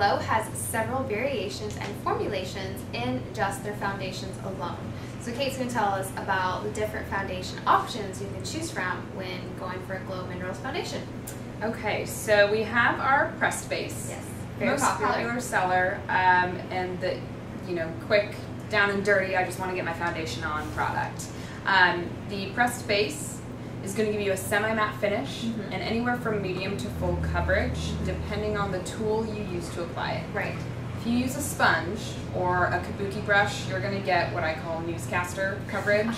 Glo has several variations and formulations in just their foundations alone. So Kate's going to tell us about the different foundation options you can choose from when going for a Glo Minerals foundation. Okay, so we have our pressed base. Yes, very most popular seller, and the quick, down and dirty, I just want to get my foundation on product. The pressed base is going to give you a semi-matte finish and anywhere from medium to full coverage, depending on the tool you use to apply it. Right. If you use a sponge or a kabuki brush, you're going to get what I call newscaster coverage.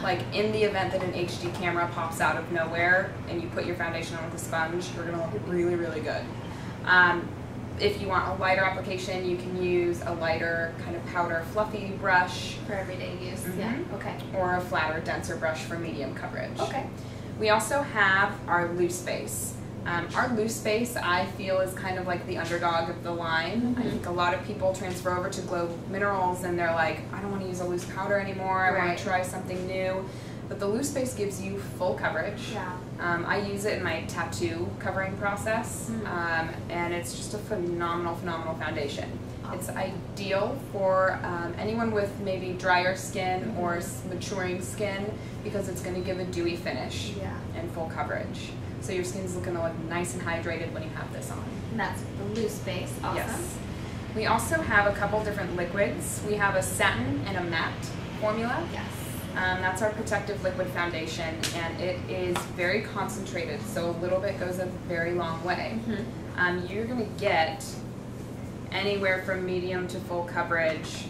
Like in the event that an HD camera pops out of nowhere and you put your foundation on with a sponge, you're going to look really, really good. If you want a lighter application, you can use a lighter kind of powder fluffy brush. For everyday use, yeah, okay. Or a flatter, denser brush for medium coverage. Okay. We also have our loose base. Our loose base, I feel, is kind of like the underdog of the line. I think a lot of people transfer over to Glo Minerals and they're like, I don't want to use a loose powder anymore, I want to try something new. But the loose base gives you full coverage. Yeah. I use it in my tattoo covering process, and it's just a phenomenal, phenomenal foundation. It's ideal for anyone with maybe drier skin or maturing skin because it's going to give a dewy finish and full coverage. So your skin's going to look nice and hydrated when you have this on. And that's the loose base, awesome. Yes. We also have a couple different liquids. We have a satin and a matte formula. Yes. That's our protective liquid foundation, and it is very concentrated, so a little bit goes a very long way. You're going to get anywhere from medium to full coverage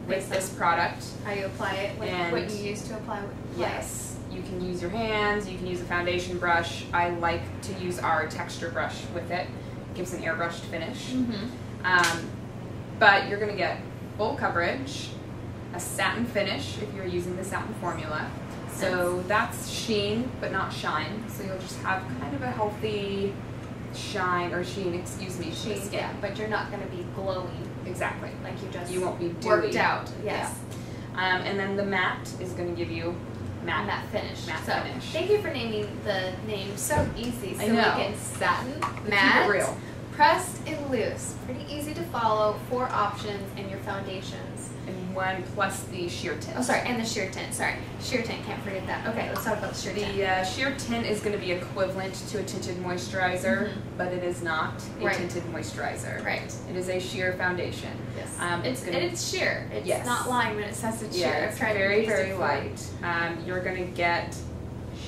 with this product. How you apply it, what you use to apply it. Yes. You can use your hands, you can use a foundation brush. I like to use our texture brush with it. It gives an airbrushed finish. But you're going to get full coverage, a satin finish if you're using the satin formula. So that's sheen but not shine. So you'll just have kind of a healthy shine, or sheen, excuse me, sheen skin. Yeah, but you're not going to be glowing. Exactly. Like you won't be dewy. Worked out. Yes. Yeah. And then the matte is going to give you matte finish. Matte finish. Thank you for naming the name so easy. So I know. we get satin, matte, keep it real. Pressed, and loose. Pretty easy to follow. 4 options in your foundations. And one plus the sheer tint. Oh, sorry, and the sheer tint. Sorry, sheer tint. Can't forget that. Okay, let's talk about the sheer tint. The sheer tint is going to be equivalent to a tinted moisturizer, but it is not a tinted moisturizer. Right. It is a sheer foundation. Yes. It's sheer. It's not lying when it says it's sheer. Yeah, it's very, very light. You're going to get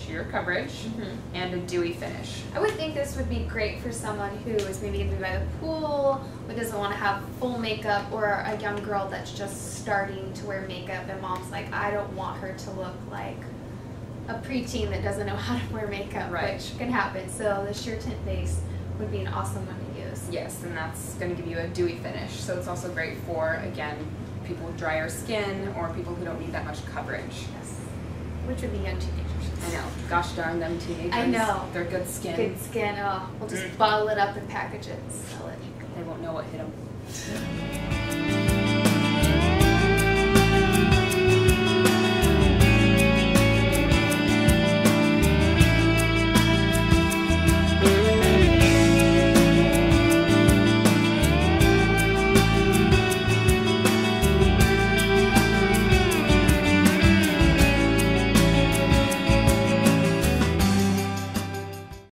sheer coverage and a dewy finish. I would think this would be great for someone who is maybe going to be by the pool, who doesn't want to have full makeup, or a young girl that's just starting to wear makeup and mom's like, I don't want her to look like a preteen that doesn't know how to wear makeup, which can happen. So the sheer tint base would be an awesome one to use. Yes, and that's going to give you a dewy finish. So it's also great for, again, people with drier skin or people who don't need that much coverage. Yes. Which would be young teenagers. I know. Gosh darn them teenagers. I know. They're good skin. Good skin. Oh, we'll just bottle it up and package it and sell it. They won't know what hit them.